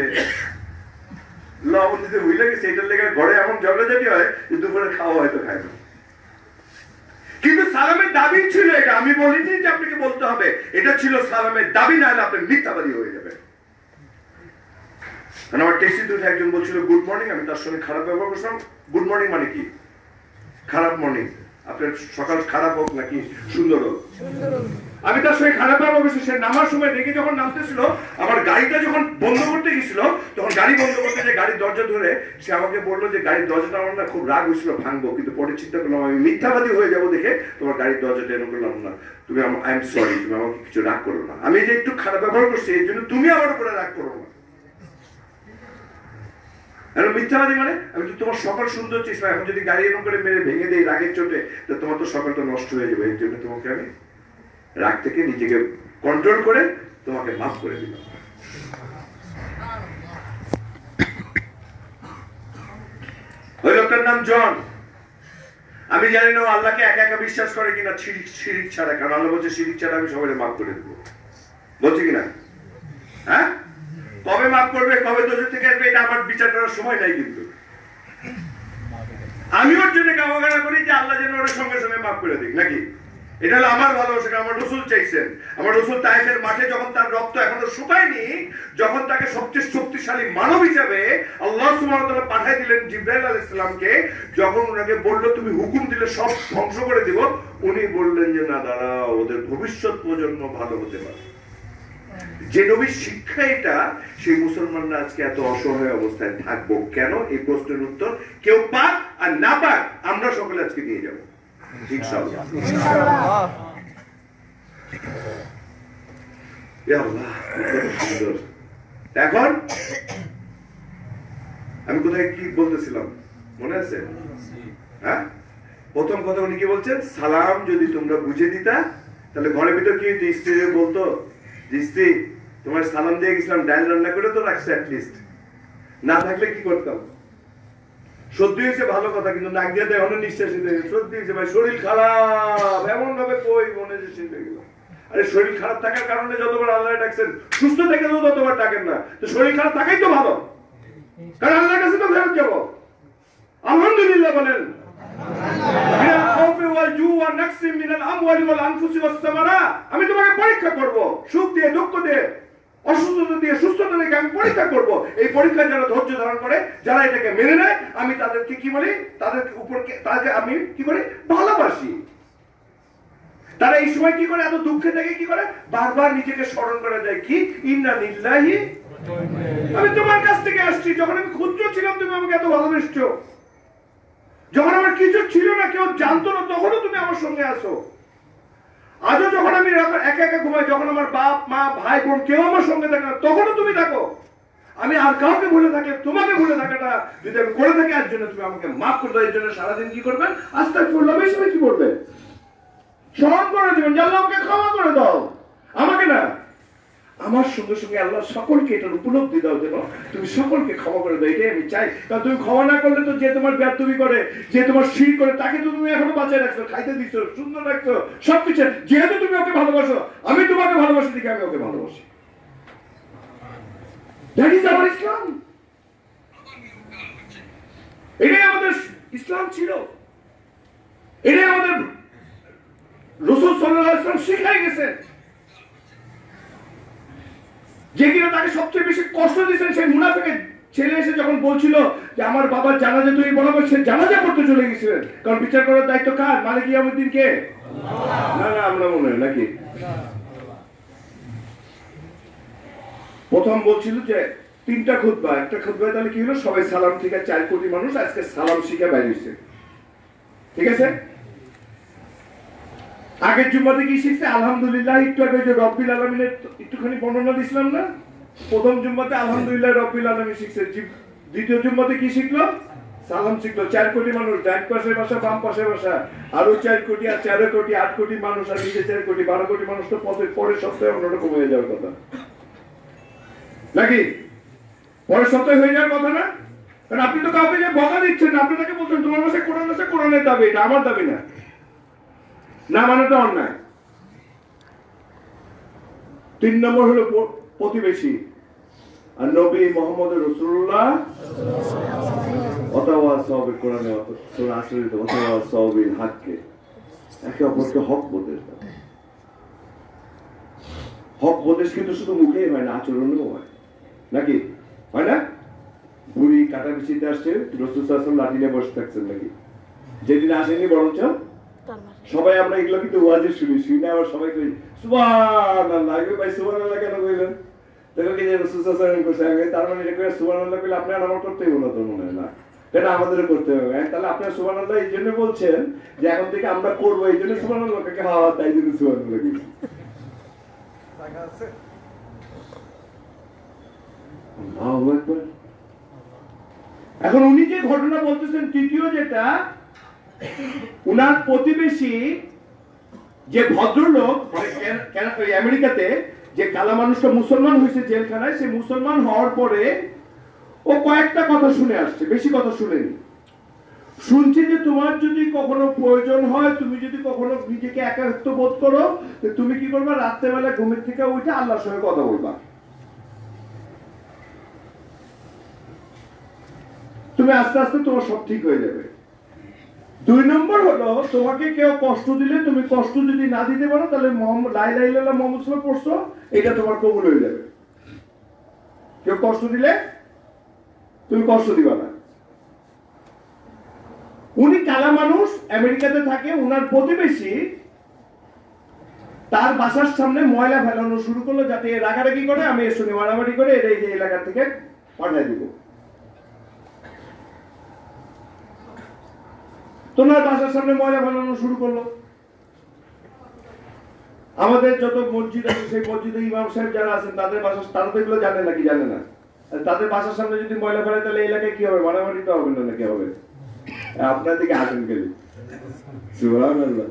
A: লবণ দিতে ভুলে গেছে, এটার লেগে ঘরে এমন ঝগড়াঝাটি হয় যে দুপুরে খাওয়া হয়তো খায় না। কিন্তু সালামের দাবি ছিল এটা, আমি বলিনি যে আপনাকে বলতে হবে, এটা ছিল সালামের দাবি, না হলে আপনি মিথ্যাবাদী হয়ে যাবেন। কারণ আমার ট্যাক্সি দুটো একজন বলছিল গুড মর্নিং, আমি তার সঙ্গে খারাপ ব্যবহার করছিলাম। গুড মর্নিং মানে কি? খারাপ মর্নিং, আপনার সকাল খারাপ হোক নাকি সুন্দর হোক। আমি তার সঙ্গে খারাপ ব্যবহার করছি। সে নামার সময় দেখে যখন নামতেছিল, আমার গাড়িটা যখন বন্ধ করতে গেছিল, তখন গাড়ি বন্ধ করতে যে গাড়ির দরজা ধরে সে আমাকে বললো যে গাড়ির দরজাটা আমার না খুব রাগ হয়েছিল, ভাঙবো, কিন্তু পরে চিন্তা করলাম আমি মিথ্যাবাদী হয়ে যাবো দেখে তোমার গাড়ির দরজাটা এনে করলাম না। তুমি আই এম সরি, তুমি আমাকে কিছু রাগ করো না, আমি যে একটু খারাপ ব্যবহার করছি এই জন্য তুমি আমার উপরে রাগ করো না। মিথ্যাবাদী মানে আমি তো তোমার সকাল সুন্দর চেয়েছিলাম, এখন যদি গাড়ি এরকম করে মেরে ভেঙে দেয় রাগের চোটে, তো তোমার তো সকালটা নষ্ট হয়ে যাবে। এই জন্য তোমাকে আমি রাগ থেকে নিজেকে কন্ট্রোল করে তোমাকে মাফ করে দিলাম। ওই লোকটার নাম জন। আমি জানি না আল্লাহকে একা একা বিশ্বাস করে কিনা শিরিক ছাড়া, কারণ আল্লাহ বলছে শিরিক ছাড়া আমি সবাই মাফ করে দেবো, বলছে কিনা? হ্যাঁ, কবে মাফ করবে, কবে দোষ থেকে আসবে, এটা আমার বিচার করার সময় নাই। কিন্তু আমি ওর জন্য কামনা করি যে আল্লাহ যেন ওর সঙ্গে সঙ্গে মাফ করে দিক, নাকি? এটা হলো আমার ভালোবাসা। আমার রসুল চাইছেন, আমার রসুল তায়েফের মাঠে যখন তার রক্ত এখনো শুকায়নি, যখন তাকে সবচেয়ে শক্তিশালী মানব হিসাবে আল্লাহ সুবহানাহু ওয়া তাআলা পাঠিয়ে দিলেন জিবরাইল আলাইহিস সালামকে, যখন ওনাকে বলল তুমি হুকুম দিলে সব ধ্বংস করে দিব, উনি বললেন যে না, দাঁড়াও, ওদের ভবিষ্যৎ প্রজন্ম ভালো হতে পারে। যে নবীর শিক্ষা এটা, সেই মুসলমানরা আজকে এত অসহায় অবস্থায় থাকবো কেন? এই প্রশ্নের উত্তর কেউ পাক আর না পাক আমরা সকলে আজকে নিয়ে যাবো ইনশাআল্লাহ। এখন আমি কোথায় কি বলতেছিলাম মনে আছে? হ্যাঁ, প্রথম কথা উনি কি বলছেন, সালাম যদি তোমরা বুঝে দিতা তাহলে ঘরের ভিতর কি স্ত্রী বলতো, স্ত্রী তোমার সালাম দিয়ে গেছিলাম, ডাল রান্না করে তো রাখছে, অ্যাটলিস্ট না থাকলে কি করতাম? সত্যি হয়েছে ভালো কথা, কিন্তু নাক দিয়ে এখনো নিঃশ্বাস সত্যি হয়েছে ভাই, শরীর খারাপ, এমন ভাবে কই মনে যে শিখে গেল। আরে শরীর খারাপ থাকার কারণে যতবার আল্লাহ ডাকছেন, সুস্থ থেকে তো ততবার ডাকেন না, তো শরীর খারাপ থাকাই তো ভালো, কারণ আল্লাহর কাছে তো ফেরত যাবো। আলহামদুলিল্লাহ বলেন। আমি তোমাকে পরীক্ষা করব, সুখ দিয়ে দুঃখ দিয়ে অসুস্থতা দিয়ে সুস্থতা দিয়ে আমি পরীক্ষা করব। এই পরীক্ষা যারা ধৈর্য ধারণ করে, যারা এটাকে মেনে নেয়, আমি তাদেরকে কি বলি, তাদের উপর তাদেরকে আমি কি করি, ভালোবাসি। তারা এই সময় কি করে, এত দুঃখে থেকে কি করে, বারবার নিজেকে স্মরণ করা যায় কি, ইন্না লিল্লাহি, আমি তোমার কাছ থেকে আসছি। যখন আমি ক্ষুদ্র ছিলাম তুমি আমাকে এত ভালোবেসেছো, যখন আমার কিছু ছিল না, কেউ জানতো না, তখনও তুমি আমার সঙ্গে আসো। আজও যখন আমি একা একা ঘুমাই, যখন আমার বাপ মা ভাই বোন কেউ আমার সঙ্গে থাকে না, তখনও তুমি থাকো। আমি আর কাউকে ভুলে থাকলে, তোমাকে ভুলে থাকাটা যদি আমি করে থাকি, আর জন্য তুমি আমাকে মাফ করে দাও। এই জন্য সারাদিন কি করবেন, আস্তাগফিরুল্লাহ বেশি বেশি কি করবেন, স্মরণ করে দেবেন যে আল্লাহ আমাকে ক্ষমা করে দাও, আমাকে না, আমার সঙ্গে সঙ্গে আল্লাহ সকলকে এটার উপলব্ধি দাও যেন তুমি সকলকে ক্ষমা করে দাও। এটাই আমি চাই। কারণ তুমি ক্ষমা না করলে তো যে তোমার বেয়াদবি করে, যে তোমার শির করে, তাকে তো তুমি এখনো বাঁচায় রাখছো, খাইতে দিচ্ছ, সুন্দর রাখছো, সবকিছু। যেহেতু তুমি ওকে ভালোবাসো, আমি তোমাকে ভালোবাসি দেখে আমি ওকে ভালোবাসি। দ্যাট ইজ আওয়ার ইসলাম। এটাই আমাদের ইসলাম ছিল, এটাই আমাদের রাসূল সাল্লাল্লাহু আলাইহি ওয়াসাল্লাম শিখাই গেছেন। যে কিনা তাকে সবচেয়ে বেশি কষ্ট দিয়েছেন সেই মুনাফিকের ছেলে এসে যখন বলছিল যে আমার বাবার জানাজা তুমি বলাবো, সে জানাজা করতে চলে গেছিলেন। কারণ বিচার করার দায়িত্ব কার? মালিক ইয়াউমুদ্দিন কে? না না, আমরা মনে হয় নাকি প্রথম বলছিল যে তিনটা খুতবা, একটা খুতবায় তাহলে কি হলো, সবাই সালাম থেকে 4 কোটি মানুষ আজকে সালাম শিখে বাইরেছে। ঠিক আছে, আগের জুম্মাতে কি শিখছে? আলহামদুলিল্লাহ। একটু আগে যে রব্বিল আলামিনের একটুখানি বর্ণনা দিছিলাম না, প্রথম জুম্মাতে আলহামদুলিল্লাহ রব্বিল আলামিন শিখছে। দ্বিতীয় জুম্মাতে কি শিখলো? সালাম শিখলো। 4 কোটি মানুষ, ডান পাশে বসা, বাম পাশে বসা, আরো 4 কোটি, আর 4 কোটি, 8 কোটি মানুষ, আর নিচে 4 কোটি, 12 কোটি মানুষ তো পরের সপ্তাহে অন্যরকম হয়ে যাওয়ার কথা নাকি? পরের সপ্তাহে হয়ে যাওয়ার কথা না? কারণ আপনি তো কাউকে যে বকা দিচ্ছেন, আপনি তাকে বলছেন তোমার কাছে কোরআন আছে, কোরআনের দাবি, এটা আমার দাবি না, না মানাটা অন্যায়। 3 নম্বর হলো প্রতিবেশী, আর নবী মুহাম্মদ রাসূলুল্লাহ অথবা সাহাবে কোরআনে সূরা আসরের অথবা সাহাবিল হককে একে অপরকে হক উপদেশ দাও। হক উপদেশ কিন্তু শুধু মুখেই হয় না, আচরণেও হয়, নাকি হয় না? বুড়ি কাটা বিছিতে আসছে, রাসূল সাল্লাল্লাহু আলাইহি ওয়াসাল্লাম লাঠি নিয়ে বসে থাকছেন নাকি? যেদিন আসেনি বরঞ্চ সবাই আমরা এগুলো কিন্তু ওয়াজে শুনে আবার সবাই কই সুবহানাল্লাহ। ভাই সুবহানাল্লাহ কেন কইলেন? দেখো কি যে রাসূল সাল্লাল্লাহু আলাইহি ওয়াসাল্লাম কইছে, তার মানে এটা সুবহানাল্লাহ কইলে আপনি আর আমার করতেই হলো তো মনে হয় না, এটা আমাদেরও করতে হবে। তাহলে আপনার সুবহানাল্লাহ এই জন্য বলছেন যে এখন থেকে আমরা করবো, এই জন্য সুবহানাল্লাহ কে হাওয়া, তাই জন্য সুবহানাল্লাহ কি টাকা আছে। আল্লাহু আকবার। এখন উনি যে ঘটনা বলতেছেন, তৃতীয় যেটা, উনার প্রতিবেশী যে ভদ্রলোক আমেরিকাতে যে কালা মানুষটা মুসলমান হয়েছে জেলখানায়, সে মুসলমান হওয়ার পরে ও কয়েকটা কথা শুনে আসছে, বেশি কথা শুনেনি। শুনছি যে তোমার যদি কখনো প্রয়োজন হয়, তুমি যদি কখনো নিজেকে একাকিত্ব বোধ করো, তুমি কি করবা? রাত্রেবেলা ঘুমের থেকে উঠে আল্লাহর সঙ্গে কথা বলবা, তুমি আস্তে আস্তে তোমার সব ঠিক হয়ে যাবে। 2 নম্বর হলো, তোমাকে কেউ কষ্ট দিলে, তুমি কষ্ট যদি না দিতে পারো, তাহলে মোহাম্মদ লা ইলাহা ইল্লাল্লাহ মুহাম্মদ সাল্লাল্লাহু আলাইহি ওয়াসাল্লাম পড়ছো, এটা তোমার কবুল হয়ে যাবে। কেউ কষ্ট দিলে তুমি কষ্ট দিবা না। উনি কালা মানুষ, আমেরিকাতে থাকে, উনার প্রতিবেশী তার বাসার সামনে ময়লা ফেলানো শুরু করলো, যাতে রাগারাগি করে, আমি এর সঙ্গে মারামারি করে এই যে এলাকা থেকে পাঠিয়ে দিব। তোমার বাসার সামনে ময়লা ফেলানো শুরু করলো। আমাদের যত মসজিদ আছে, সেই মসজিদে ইমাম সাহেব যারা আছেন, তাদের বাসা, তারা তো এগুলো জানে নাকি? জানে না। তাদের বাসার সামনে যদি ময়লা ফেলে, তাহলে এলাকায় কি হবে? মারামারি তো হবে না, নাকি হবে? আপনার দিকে আসেন গেলে সুবহানাল্লাহ।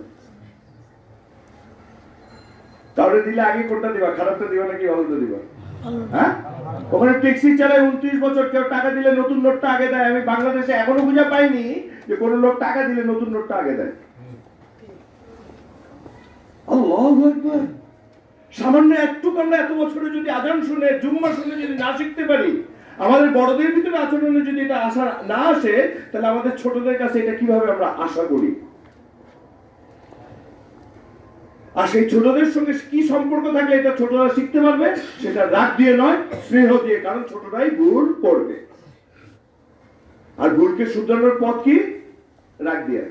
A: কাউরে দিলে আগে কোনটা দিবা? খারাপটা দিবা নাকি ভালোটা দিবা? হ্যাঁ, ওখানে ট্যাক্সি চালায় 29 বছর, কেউ টাকা দিলে নতুন নোটটা আগে দেয়। আমি বাংলাদেশে এখনো খুঁজে পাইনি যে কোন লোক টাকা দিলে নতুন নোটটা আগে দেয়। আল্লাহু আকবার। সামান্য একটু আমরা এত বছরে যদি আজান শুনে, জুম্মা শুনে যদি না শিখতে পারি, আমাদের বড়দের ভিতরে আচরণে যদি এটা আশা না আসে, তাহলে আমাদের ছোটদের কাছে এটা কিভাবে আমরা আশা করি? আর সেই ছোটদের সঙ্গে কি সম্পর্ক থাকলে এটা ছোটরা শিখতে পারবে? সেটা রাগ দিয়ে নয়, স্নেহ দিয়ে। কারণ ছোটরাই ভুল করবে, আর ভুলকে শুধরানোর পথ কি? রাগ দিয়ে,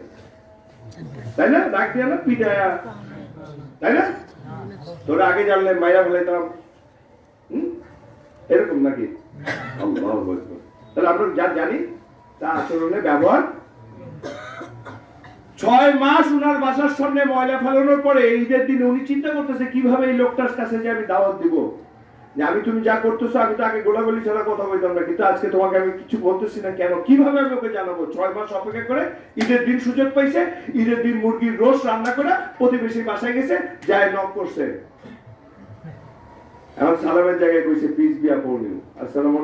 A: তাই না? রাগ দিয়ে না, পিটায়া, তাই না? তোরা আগে জানলে মাইরা ফেলাইতাম, এরকম নাকি? আল্লাহু আকবার। তাহলে আমরা যা জানি তা আচরণে ব্যবহার। 6 মাস উনার বাসার সামনে ময়লা ফেলানোর পরে ঈদের দিন উনি চিন্তা করতেছে কিভাবে এই লোকটার কাছে যে আমি দাওয়াত দিব, যে আমি তুমি যা করতেছো, আমি তো আগে গোলাগুলি ছাড়া কথা বলতাম না, কিন্তু আজকে তোমাকে আমি কিছু বলতেছি না কেন, কিভাবে আমি ওকে জানাবো? 6 মাস অপেক্ষা করে ঈদের দিন সুযোগ পাইছে। ঈদের দিন মুরগির রোস্ট রান্না করে প্রতিবেশী বাসায় গেছে, যায় নক করছে। এখন সালামের জায়গায় কইছে পিস বি আপন ইউ। আসসালামু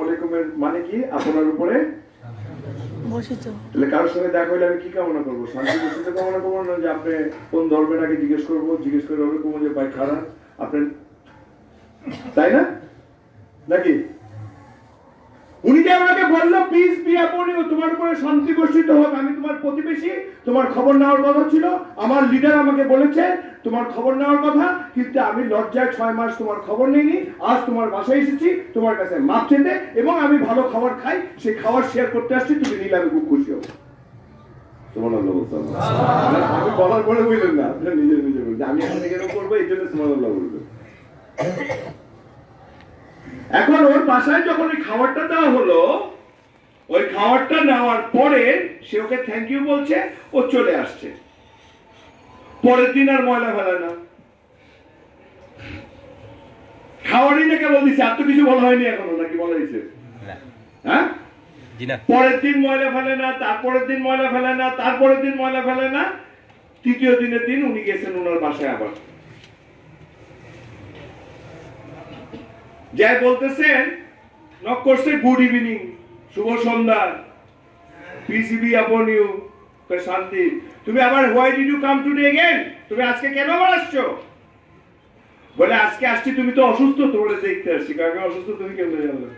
A: আলাইকুম এর মানে কি? আপনার উপরে বসিত। তাহলে কারোর সঙ্গে দেখা হইলে আমি কি কামনা করবো? শান্তি বসিত কামনা করবো না, যে আপনি কোন ধর্মের আগে জিজ্ঞেস করবো, জিজ্ঞেস করে ওরকম যে ভাই খারাপ আপনি, তাই না? নাকি? উনি যে আমাকে বললো পিস বি আপন ইউ, তোমার উপরে শান্তি বর্ষিত হোক, আমি তোমার প্রতিবেশী, তোমার খবর নেওয়ার কথা ছিল, আমার লিডার আমাকে বলেছে তোমার খবর নেওয়ার কথা, কিন্তু আমি লজ্জায় 6 মাস তোমার খবর নেইনি। আজ তোমার বাসায় এসেছি তোমার কাছে মাপ চেতে, এবং আমি ভালো খাবার খাই, সেই খাবার শেয়ার করতে আসছি, তুমি নিলে আমি খুব খুশি হব। সুবহানাল্লাহ বলতাম, আমি বলার পরে বললেন না, আপনি নিজে নিজে বলছেন আমি এখন থেকে করবো, এই জন্য সুবহানাল্লাহ বলবেন। এখন ওর বাসায় যখন ওই খাবারটা দেওয়া হলো, ওই খাবারটা নেওয়ার পরে সে ওকে থ্যাংক ইউ বলছে, ও চলে আসছে। পরের দিন আর ময়লা ফেলে না, খাওয়ারই না কেবল দিচ্ছে, আর তো কিছু বলা হয়নি এখনো, নাকি বলা হয়েছে? হ্যাঁ, পরের দিন ময়লা ফেলে না, তারপরের দিন ময়লা ফেলে না, তারপরের দিন ময়লা ফেলে না। তৃতীয় দিনের দিন উনি গেছেন ওনার বাসায়, আবার যাই বলতেছেন, নক করছে, গুড ইভিনিং, শুভ সন্ধ্যা, পিসিবি আপন ইউ, শান্তি। তুমি আবার why did you come today again? তুমি আজকে কেন আবার আসছো? বলে আজকে আসছি, তুমি তো অসুস্থ, তোমাকে দেখতে আসছি। কাকে অসুস্থ তুমি কেমনে জানলে?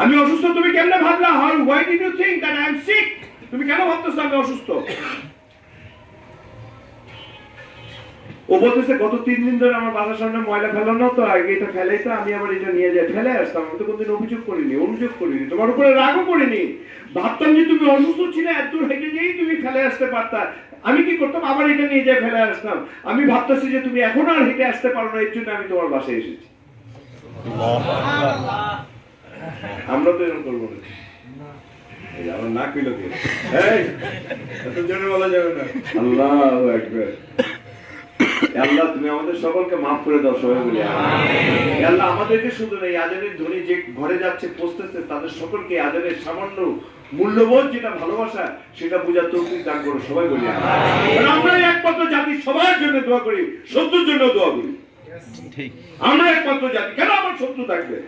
A: আমি অসুস্থ তুমি কেমনে ভাবলা? How why did you think that I am sick? তুমি কেন ভাবতেছো আমি অসুস্থ? ও বলতেছে গত 3 দিন ধরে আমার বাসার সামনে ময়লা ফেলানো, তো আগে এটা ফেলাই, তো আমি আবার এটা নিয়ে যাই ফেলে আসতাম। আমি তো কোনদিন অভিযোগ করিনি, তোমার উপরে রাগও করিনি। ভাবতাম যে তুমি অসুস্থ ছিলে, এত দূর হেঁটে যেই তুমি ফেলে আসতে পারতা। আমি কি করতাম? আবার এটা নিয়ে যাই ফেলে আসতাম। আমি ভাবতেছি যে তুমি এখন আর হেঁটে আসতে পারো না, এর জন্য আমি তোমার বাসায় এসেছি। আমরা তো এরকম করবো না। আমার নাক পিল এত জোরে বলা যাবে না। আল্লাহু আকবার। আল্লাহ তুমি আমাদের সকলকে মাফ করে দাও, সবাই বলি আমিন। আল্লাহ আমাদেরকে শুধু নেই, আজানের ধ্বনি যে ঘরে যাচ্ছে পৌঁছতেছে তাদের সকলকে আজানের সামান্য মূল্যবোধ যেটা ভালোবাসা সেটা বোঝার তৌফিক দান করো, সবাই বলি আমিন। আমরা একমাত্র জাতি, সবার জন্য দোয়া করি, শত্রুর জন্য দোয়া করি। আমরা একমাত্র জাতি, কেন আমার শত্রু থাকবে?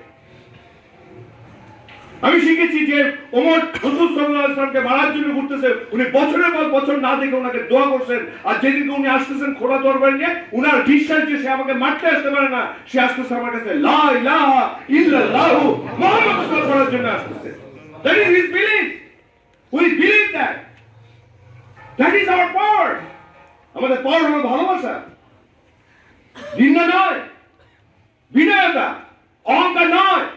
A: আমি শিখেছি যে ওমর রাসূল সাল্লাল্লাহু আলাইহি ওয়াসাল্লামকে মারার জন্য ঘুরতেছে, উনি বছরের পর বছর না দেখে ওনাকে দোয়া করছেন। আর যেদিন উনি আসতেছেন খোলা তরবারি নিয়ে, উনার বিশ্বাস যে সে আমাকে মারতে আসতে পারে না, সে আসতেছে আমার কাছে লা ইলাহা ইল্লাল্লাহু মুহাম্মাদুর রাসূলুল্লাহ করার জন্য আসতেছে। That is his believe. We believe that. That is our power. আমাদের পাওয়ার হলো ভালোবাসা, ঘৃণা নয়, বিনয়তা, অহংকার নয়।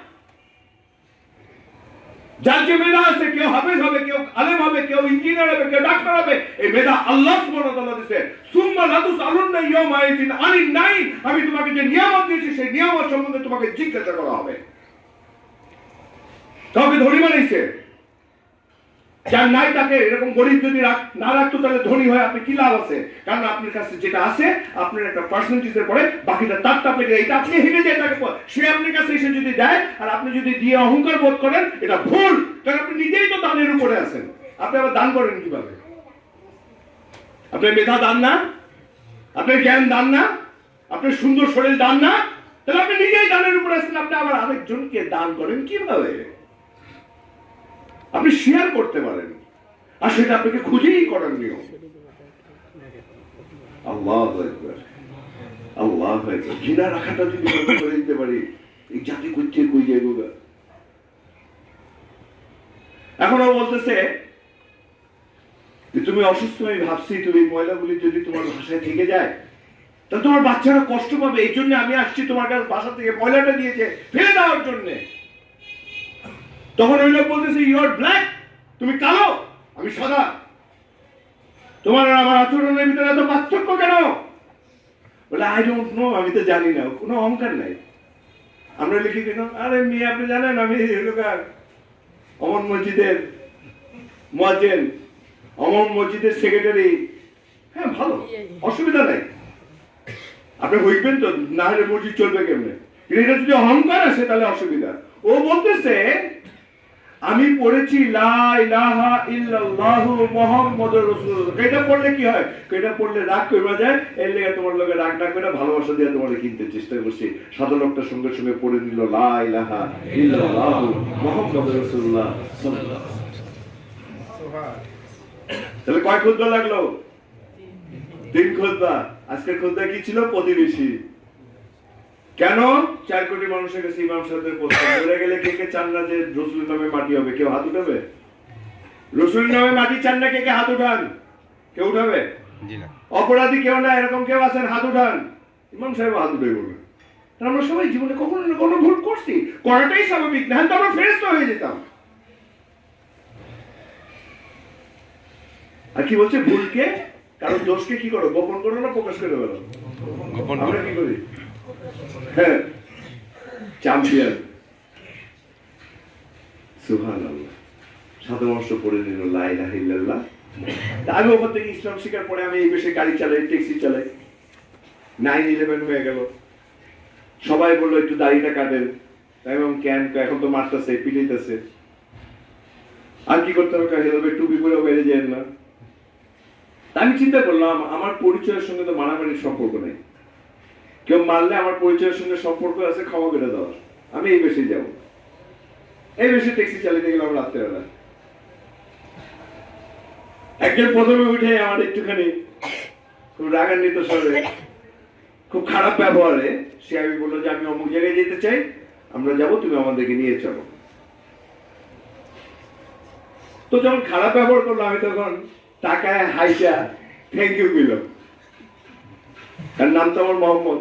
A: যার যে মেধা আছে, কেউ হাফেজ হবে, কেউ আলেম হবে, কেউ ইঞ্জিনিয়ার হবে, কেউ ডাক্তার হবে, এই মেধা আল্লাহ সুবহানাহু ওয়া তাআলা দিয়েছে। সুম্মা লাতুসআলুন্না ইয়াওমা ইযিন আনিন নাঈম। আমি তোমাকে যে নিয়ামত দিয়েছি সেই নিয়ামত সম্বন্ধে তোমাকে জিজ্ঞাসা করা হবে। কাউকে ধনী বানাইছে, যার নাই তাকে এরকম গরিব যদি না রাখতো তাহলে ধনী হয় আপনি কি লাভ আছে? কারণ আপনার কাছে যেটা আছে আপনার একটা পার্সেন্টেজের পরে বাকিটা তার তাপে এটা আপনি হেরে যায় তাকে, সে আপনার কাছে এসে যদি দেয় আর আপনি যদি দিয়ে অহংকার বোধ করেন, এটা ভুল। কারণ আপনি নিজেই তো দানের উপরে আছেন, আপনি আবার দান করেন কিভাবে? আপনার মেধা দান না, আপনার জ্ঞান দান না, আপনার সুন্দর শরীর দান না, তাহলে আপনি নিজেই দানের উপরে আছেন, আপনি আবার আরেকজনকে দান করেন কিভাবে? আপনি শেয়ার করতে পারেন, আর সেটা আপনাকে খুঁজেই করার নিয়ম। আল্লাহু আকবার, আল্লাহু আকবার। ঘৃণা রাখাটা যদি বন্ধ করে দিতে পারি, এই জাতি করছে কই যাইব? এখনো বলতেছে যে তুমি অসুস্থ, আমি ভাবছি তুমি ময়লাগুলি যদি তোমার ভাষায় থেকে যায় তাহলে তোমার বাচ্চারা কষ্ট পাবে, এই জন্য আমি আসছি তোমার কাছে, বাসা থেকে ময়লাটা দিয়েছে ফেলে দেওয়ার জন্য। তখন ওই লোক বলতেছে ইউ আর ব্ল্যাক, তুমি কালো, আমি সাদা, তোমার আর আমার আচরণের ভিতরে এত পার্থক্য কেন? বলে আই ডোন্ট নো, আমি তো জানি না। কোনো অহংকার নাই। আমরা লিখি কেন? আরে মেয়ে আপনি জানেন আমি অমর মসজিদের মুয়াজ্জিন, অমর মসজিদের সেক্রেটারি। হ্যাঁ ভালো, অসুবিধা নাই, আপনি হইবেন তো, না হলে মসজিদ চলবে কেমনে? কিন্তু এটা যদি অহংকার আসে তাহলে অসুবিধা। ও বলতেছে আমি পড়েছি লা ইলাহা ইল্লাল্লাহু মুহাম্মাদুর রাসূলুল্লাহ। এটা পড়লে কি হয়? এটা পড়লে রাগ কইবা যায়, এর লাগি তোমার লগে রাগ না কইরা ভালোবাসা দিয়ে তোমারে কিনতে চেষ্টা করছি। সাধু লোকটা সঙ্গে সঙ্গে পড়ে নিল লা ইলাহা ইল্লাল্লাহু মুহাম্মাদুর রাসূলুল্লাহ সাল্লাল্লাহু আলাইহি ওয়াসাল্লাম। তাহলে কয় খুতবা লাগলো? 3 খুতবা। আজকের খুতবা কি ছিল? প্রতিবেশী। কেন? 4 কোটি মানুষের কাছে ইমাম সাহেবের প্রস্তাব মরে গেলে কে কে চান না যে রসুলের নামে মাটি হবে? কেউ হাত উঠাবে? রসুলের নামে মাটি চান না, কে কে হাত উঠান? কেউ উঠাবে? অপরাধী কেউ না, এরকম কেউ আছেন? হাত উঠান। ইমাম সাহেব হাত উঠে বলবে আমরা সবাই জীবনে কখনো না কোনো ভুল করছি, করাটাই স্বাভাবিক, না তো আমরা ফেরেশতা হয়ে যেতাম। আর কি বলছে? ভুলকে, কারণ দোষকে কি করো? গোপন করো না প্রকাশ করে বলো? আমরা কি করি? হ্যাঁ, চ্যাম্পিয়ন। সুবহানাল্লাহ। শতবর্ষ পড়ে নিল লা ইলাহা ইল্লাল্লাহ। আমি ওখান থেকে ইসলাম শিকার পরে আমি এই বেশে গাড়ি চালাই, ট্যাক্সি চালাই। 9/11 হয়ে গেল, সবাই বললো একটু দাড়িটা কাটেন। এবং কেন? এখন তো মারতেছে, পিটাইতেছে। আর কি করতে হবে? হেলমেট টুপি পরে বেড়ে যায় না। আমি চিন্তা করলাম আমার পরিচয়ের সঙ্গে তো মারামারির সম্পর্ক নেই। কেউ মারলে আমার পরিচয়ের সঙ্গে সম্পর্ক আছে ক্ষমা করে দেওয়ার। আমি এই বেশি যাবো, এই বেশি ট্যাক্সি চালিয়ে গেলাম রাত্রেবেলা। একজন প্রথমে উঠে আমার একটুখানি খুব রাগান্বিত স্বরে, খুব খারাপ ব্যবহারে সে আমি বললো যে আমি অমুক জায়গায় যেতে চাই, আমরা যাবো, তুমি আমাদেরকে নিয়ে চলো। তো যখন খারাপ ব্যবহার করলো আমি তখন টাকায় হাইসা থ্যাংক ইউ দিলাম। তার নাম তো আমার মোহাম্মদ,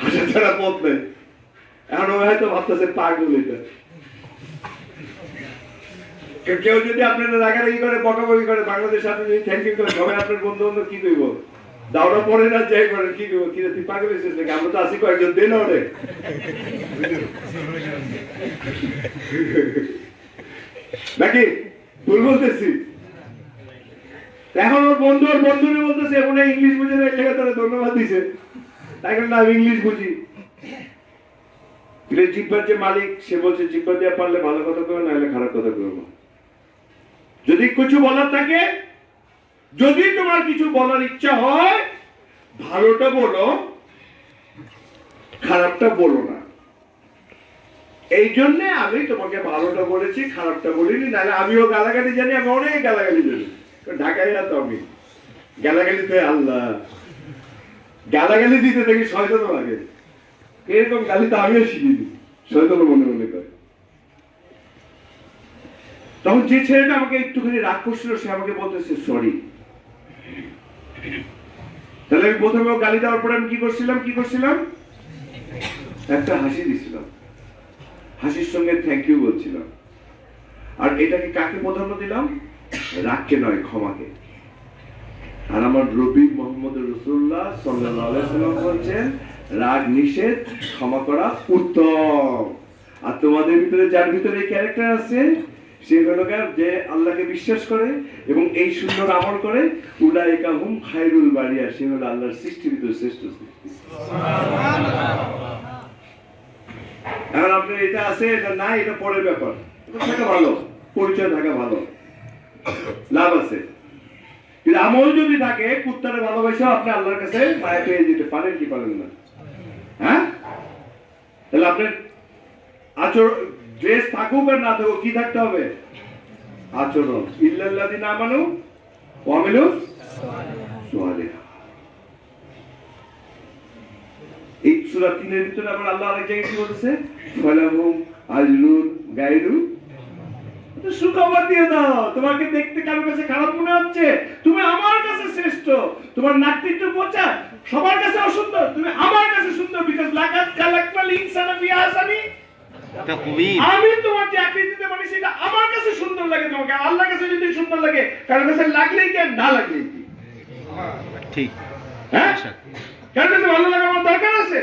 A: হাসা ছাড়া পথ নেই। এখন ও হয়তো ভাবতেছে পাগল এটা। কেউ যদি আপনারা রাগারাগি করে বকাবকি করে বাংলাদেশ আপনি যদি থ্যাংক ইউ করে সবাই আপনার বন্ধু বান্ধব কি কইব? দাওড়া পড়ে না যাই করেন কি কইব? কি তুই পাগল হয়েছিস নাকি? আমরা তো আসি কয়েকজন দেন ওরে নাকি ভুল বলতেছি? এখন ওর বন্ধু ওর বন্ধুরে বলতেছে উনি ইংলিশ বুঝে না, লেগে তারা ধন্যবাদ দিছে, তাই কারণে আমি ইংলিশ বুঝি। জিব্বার যে মালিক সে বলছে জিব্বা দিয়ে পারলে ভালো কথা করবে, না হলে খারাপ কথা করবো। যদি কিছু বলার থাকে, যদি তোমার কিছু বলার ইচ্ছা হয় ভালোটা বলো, খারাপটা বলো না। এই জন্য আমি তোমাকে ভালোটা বলেছি, খারাপটা বলিনি। নাহলে আমিও গালাগালি জানি, আমি অনেক গালাগালি জানি। ঢাকায় না তো আমি গালাগালি তো আল্লাহ, গালাগালি দিতে দেখি শয়তান লাগে। এরকম গালি তো আমিও শিখিনি, শয়তান মনে মনে করে। তখন যে ছেলেটা আমাকে একটুখানি রাগ করছিল সে আমাকে বলতেছে সরি। তাহলে আমি প্রথমে গালি দেওয়ার পরে আমি কি করছিলাম? একটা হাসি দিছিলাম, হাসির সঙ্গে থ্যাংক ইউ বলছিলাম। আর এটাকে কাকে প্রাধান্য দিলাম? রাগকে নয়, ক্ষমাকে। আর আমার নবী মুহাম্মদ রাসূলুল্লাহ সাল্লাল্লাহু আলাইহি ওয়াসাল্লাম বলেছেন রাগ নিষেধ, ক্ষমা করা উত্তম। আর তোমাদের ভিতরে যার ভিতরে এই ক্যারেক্টার আছে সে হলো যে আল্লাহকে বিশ্বাস করে এবং এই সুন্দর আমল করে, উলাইকা হুম খায়রুল বারিয়া, সে হলো আল্লাহর সৃষ্টির ভিতরে শ্রেষ্ঠ সৃষ্টি। এখন আপনার এটা আছে এটা নাই, এটা পরের ব্যাপার। থাকা ভালো, পরিচয় থাকা ভালো, লাভ আছে। কিন্তু আমল যদি থাকে, কুত্তারে ভালোবাসা আপনি আল্লাহর কাছে মায়া পেয়ে যেতে পারেন কি পারেন না? হ্যাঁ, তাহলে আপনার আচরণ, ড্রেস থাকুক আর না থাকুক, কি থাকতে হবে? আচরণ। ইল্লাল্লাযিনা আমানু ওয়া আমিলুস সালিহাত। এই সূরা 3 এর ভিতরে আবার আল্লাহ আরেক জায়গায় কি বলেছে? ফালাহুম আজরুন গায়রু, তো সুখবর দিয়ে দাও, তোমাকে দেখতে কারোর কাছে খারাপ মনে হচ্ছে, তুমি আমার কাছে শ্রেষ্ঠ। তোমার নাকটিটা পচা, সবার কাছে অসুন্দর, তুমি আমার কাছে সুন্দর। বিকজ লাকাত খালাকনাল ইনসানা ফি আহসানি তাকওয়িম। আমি তোমার যে আকৃতিতে মানে সেটা আমার কাছে সুন্দর লাগে, তোমাকে আল্লাহর কাছে যদি সুন্দর লাগে, কারোর কাছে লাগলেই কি না লাগলেই কি? ঠিক, হ্যাঁ, কারোর কাছে ভালো লাগা আমার দরকার আছে?